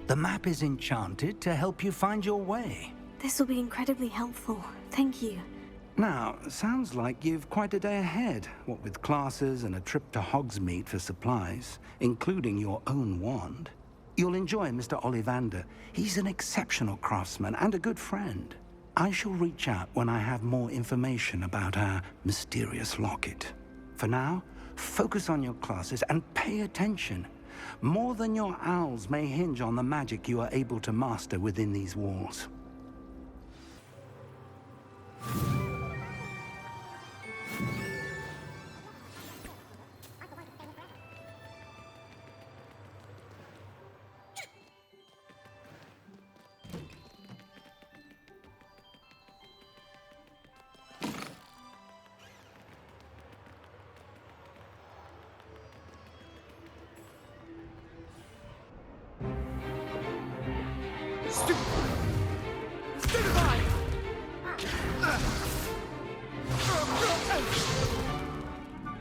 The map is enchanted to help you find your way. This will be incredibly helpful. Thank you. Now, sounds like you've quite a day ahead, what with classes and a trip to Hogsmeade for supplies, including your own wand. You'll enjoy Mr. Ollivander. He's an exceptional craftsman and a good friend. I shall reach out when I have more information about our mysterious locket. For now, focus on your classes and pay attention. More than your owls may hinge on the magic you are able to master within these walls.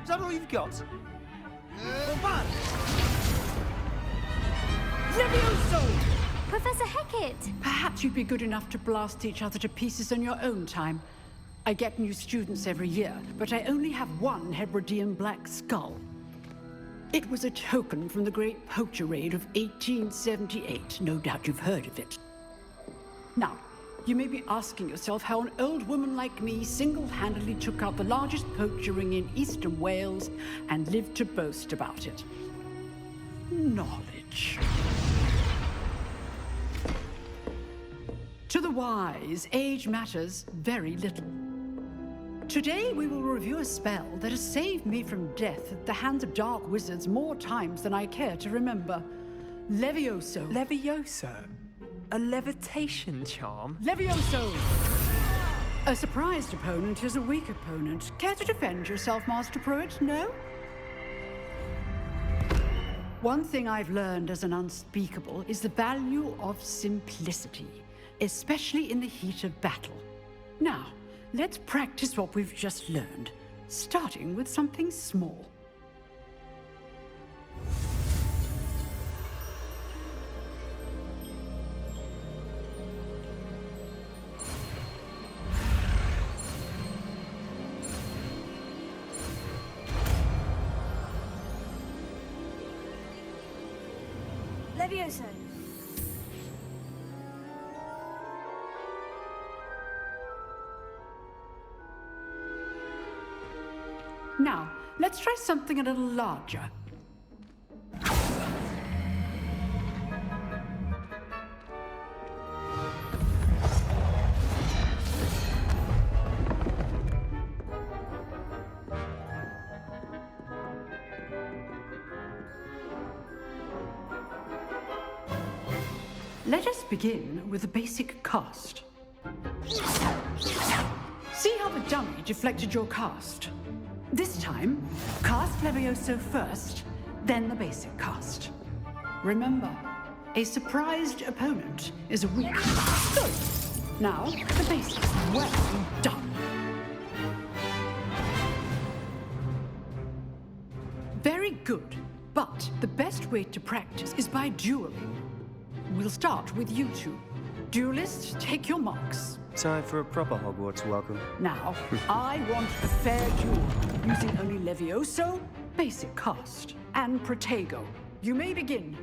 Is that all you've got? Levioso! Professor Hecat! Perhaps you'd be good enough to blast each other to pieces in your own time. I get new students every year, but I only have one Hebridean black skull. It was a token from the Great Poacher Raid of 1878. No doubt you've heard of it. Now, you may be asking yourself how an old woman like me single-handedly took out the largest poacher ring in eastern Wales and lived to boast about it. Knowledge. To the wise, age matters very little. Today we will review a spell that has saved me from death at the hands of dark wizards more times than I care to remember. Levioso. Levioso? A levitation charm? Levioso! A surprised opponent is a weak opponent. Care to defend yourself, Master Pruitt? No? One thing I've learned as an unspeakable is the value of simplicity, especially in the heat of battle. Now, let's practice what we've just learned, starting with something small. Levioso! Now, let's try something a little larger. Let us begin with the basic cast. See how the dummy deflected your cast? This time, cast Levioso first, then the basic cast. Remember, a surprised opponent is a weak. Good. Now, the basic. Well done. Very good, but the best way to practice is by dueling. We'll start with you two. Duelists, take your marks. Time for a proper Hogwarts welcome. Now, I want a fair duel, using only Levioso, basic cast, and Protego. You may begin.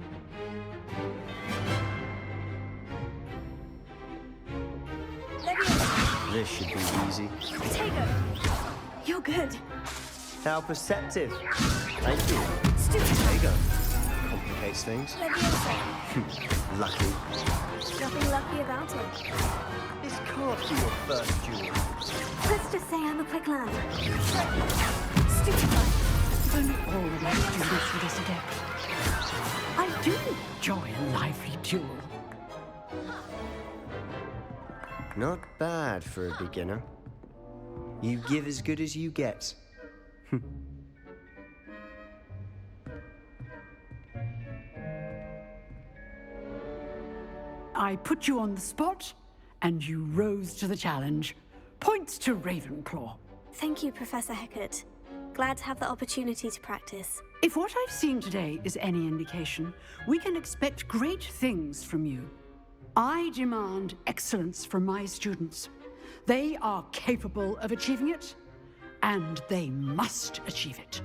Levioso! This should be easy. Protego! You're good. How perceptive. Thank you. Stupid. There you go. Complicates things. Levioso. Lucky. Nothing lucky about it. This can't be your first duel. Let's just say I'm a quick learner. Stupid one. If only all of us do this with this adept. I do enjoy a lively duel. Not bad for a beginner. You give as good as you get. I put you on the spot, and you rose to the challenge. Points to Ravenclaw. Thank you, Professor Hecat. Glad to have the opportunity to practice. If what I've seen today is any indication, we can expect great things from you. I demand excellence from my students. They are capable of achieving it, and they must achieve it.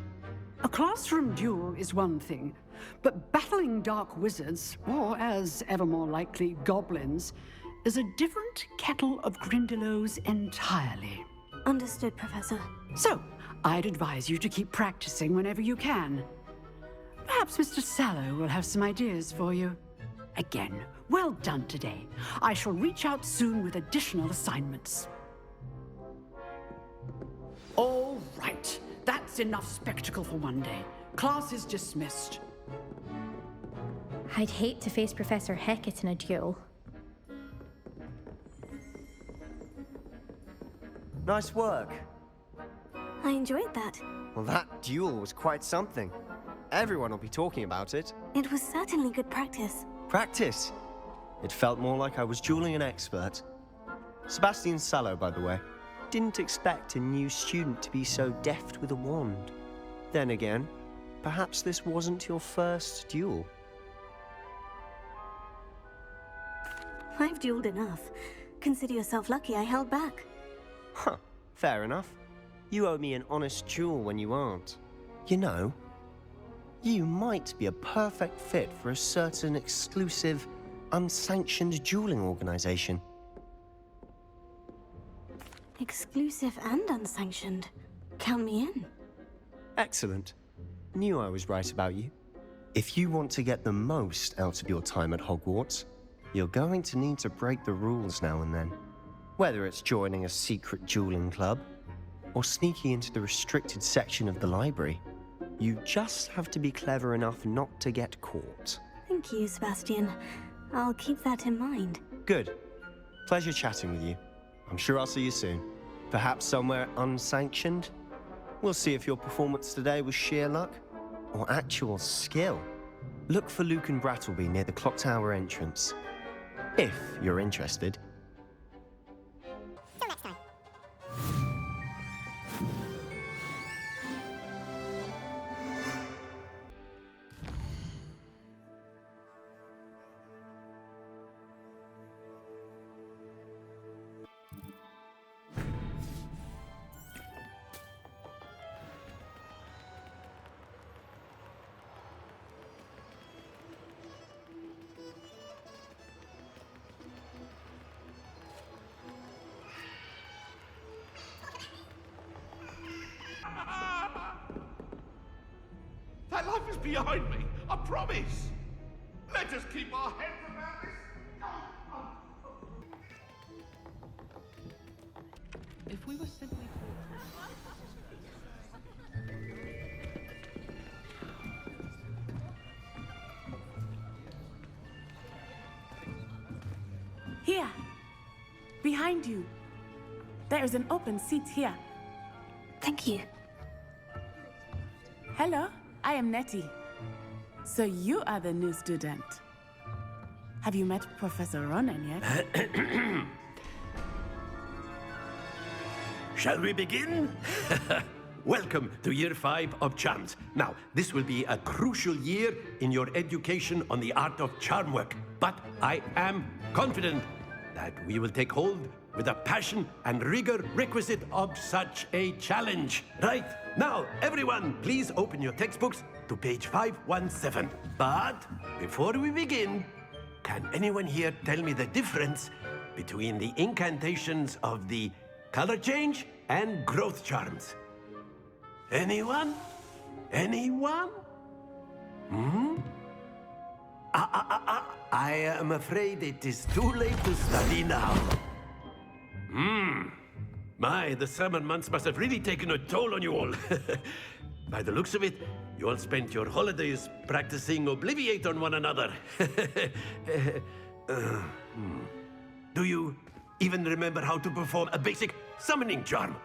A classroom duel is one thing, but battling dark wizards, or as ever more likely, goblins, is a different kettle of Grindylows entirely. Understood, Professor. So, I'd advise you to keep practicing whenever you can. Perhaps Mr. Sallow will have some ideas for you. Again, well done today. I shall reach out soon with additional assignments. All right. That's enough spectacle for one day. Class is dismissed. I'd hate to face Professor Hecat in a duel. Nice work. I enjoyed that. Well, that duel was quite something. Everyone will be talking about it. It was certainly good practice. Practice? It felt more like I was dueling an expert. Sebastian Sallow, by the way. Didn't expect a new student to be so deft with a wand. Then again, perhaps this wasn't your first duel. I've dueled enough. Consider yourself lucky I held back. Huh, fair enough. You owe me an honest duel when you aren't. You know, you might be a perfect fit for a certain exclusive, unsanctioned dueling organization. Exclusive and unsanctioned. Count me in. Excellent. Knew I was right about you. If you want to get the most out of your time at Hogwarts, you're going to need to break the rules now and then. Whether it's joining a secret dueling club, or sneaking into the restricted section of the library, you just have to be clever enough not to get caught. Thank you, Sebastian. I'll keep that in mind. Good. Pleasure chatting with you. I'm sure I'll see you soon. Perhaps somewhere unsanctioned? We'll see if your performance today was sheer luck or actual skill. Look for Luke and Brattleby near the clock tower entrance. If you're interested. Till next time. That life is behind me, I promise. Let us keep our heads around this. If we were simply... Here, behind you. There is an open seat here. Thank you. Hello, I am Nettie. So you are the new student. Have you met Professor Ronan yet? Shall we begin? Welcome to Year 5 of Charms. Now, this will be a crucial year in your education on the art of charm work. But I am confident that we will take hold with the passion and rigor requisite of such a challenge. Right, now, everyone, please open your textbooks to page 517. But before we begin, can anyone here tell me the difference between the incantations of the color change and growth charms? Anyone? Anyone? I am afraid it is too late to study now. My, the summer months must have really taken a toll on you all. By the looks of it, you all spent your holidays practicing Obliviate on one another. Do you even remember how to perform a basic summoning charm?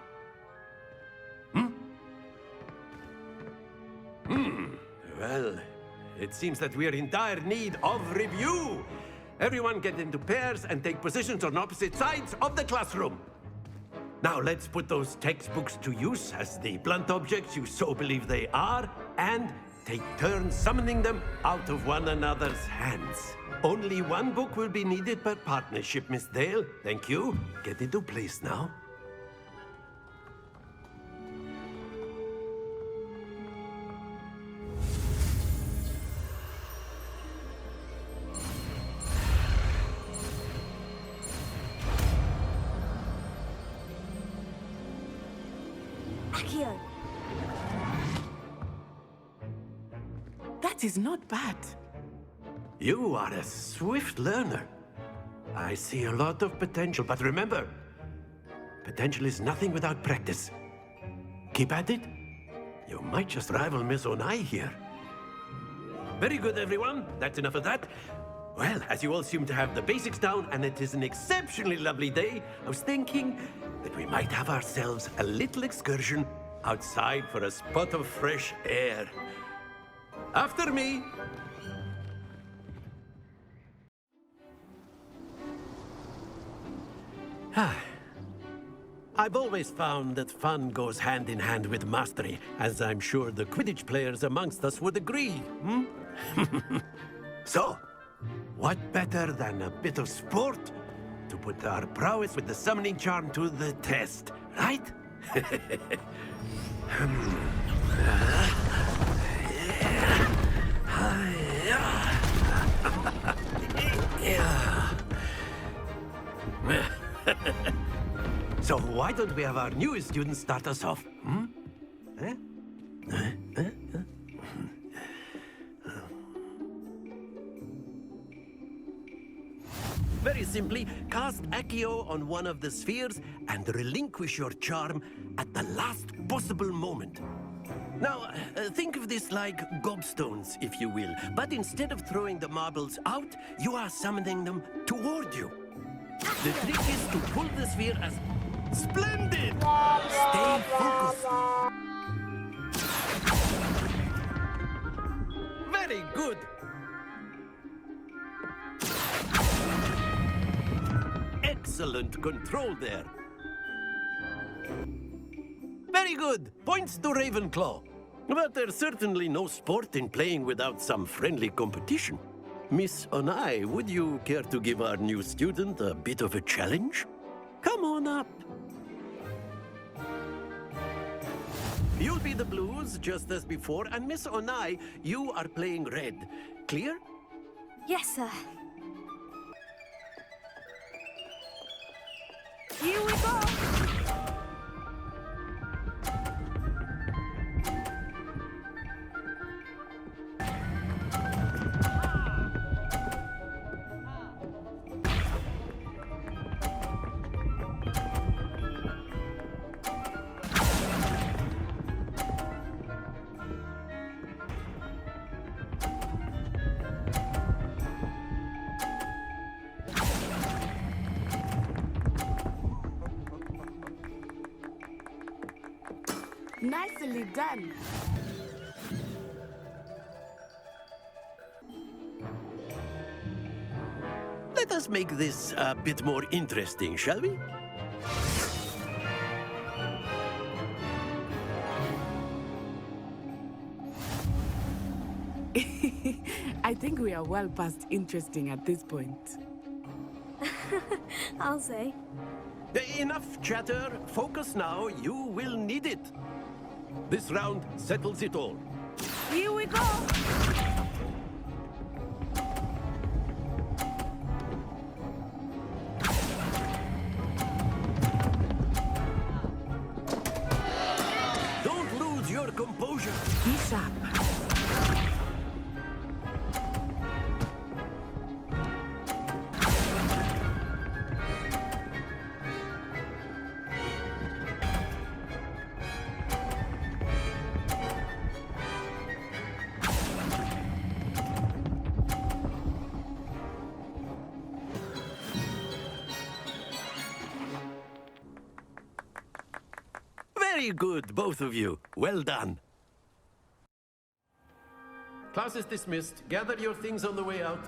Well, it seems that we are in dire need of review. Everyone get into pairs and take positions on opposite sides of the classroom. Now let's put those textbooks to use as the blunt objects you so believe they are, and take turns summoning them out of one another's hands. Only one book will be needed per partnership, Miss Dale. Thank you. Get into place now. Accio. That is not bad. You are a swift learner. I see a lot of potential, but remember, potential is nothing without practice. Keep at it. You might just rival Miss Onai here. Very good, everyone. That's enough of that. Well, as you all seem to have the basics down, and it is an exceptionally lovely day, I was thinking that we might have ourselves a little excursion outside for a spot of fresh air. After me. I've always found that fun goes hand in hand with mastery, as I'm sure the Quidditch players amongst us would agree, So, what better than a bit of sport to put our prowess with the summoning charm to the test, right? So why don't we have our newest student start us off? Very simply, cast Accio on one of the spheres and relinquish your charm at the last possible moment. Now, think of this like gobstones, if you will. But instead of throwing the marbles out, you are summoning them toward you. The trick is to pull the sphere as... Splendid! Stay focused. Very good. Excellent control there. Very good. Points to Ravenclaw. But there's certainly no sport in playing without some friendly competition. Miss Onai, would you care to give our new student a bit of a challenge? Come on up. You'll be the blues, just as before, and Miss Onai, you are playing red. Clear? Yes, sir. Here we go. Nicely done. Let us make this a bit more interesting, shall we? I think we are well past interesting at this point. I'll say. Enough chatter. Focus now. You will need it. This round settles it all. Here we go. Don't lose your composure. Be sharp. Very good, both of you. Well done. Class is dismissed. Gather your things on the way out.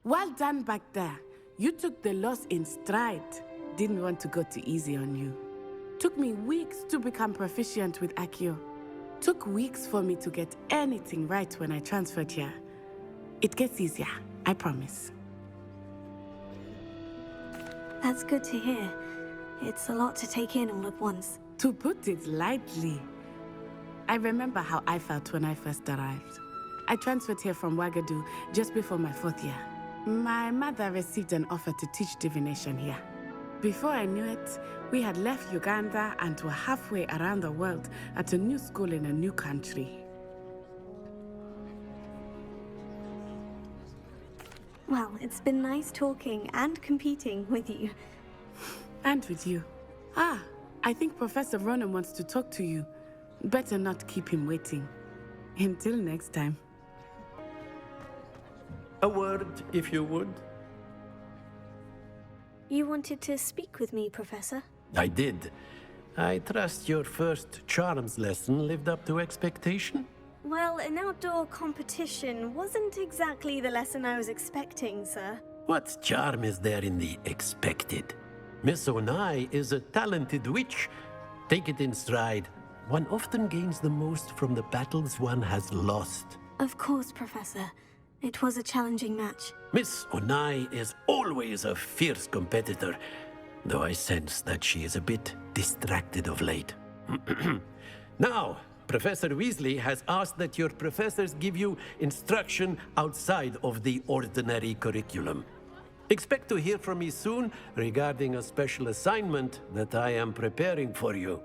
Well done back there. You took the loss in stride. Didn't want to go too easy on you. Took me weeks to become proficient with Accio. Took weeks for me to get anything right when I transferred here. It gets easier, I promise. That's good to hear. It's a lot to take in all at once. To put it lightly, I remember how I felt when I first arrived. I transferred here from Wagadu just before my 4th year. My mother received an offer to teach divination here. Before I knew it, we had left Uganda and were halfway around the world at a new school in a new country. Well, it's been nice talking and competing with you. And with you. Ah, I think Professor Ronan wants to talk to you. Better not keep him waiting. Until next time. A word, if you would. You wanted to speak with me, Professor? I did. I trust your first charms lesson lived up to expectation? Well, an outdoor competition wasn't exactly the lesson I was expecting, sir. What charm is there in the expected? Miss Onai is a talented witch. Take it in stride. One often gains the most from the battles one has lost. Of course, Professor. It was a challenging match. Miss Onai is always a fierce competitor, though I sense that she is a bit distracted of late. Now, Professor Weasley has asked that your professors give you instruction outside of the ordinary curriculum. Expect to hear from me soon regarding a special assignment that I am preparing for you.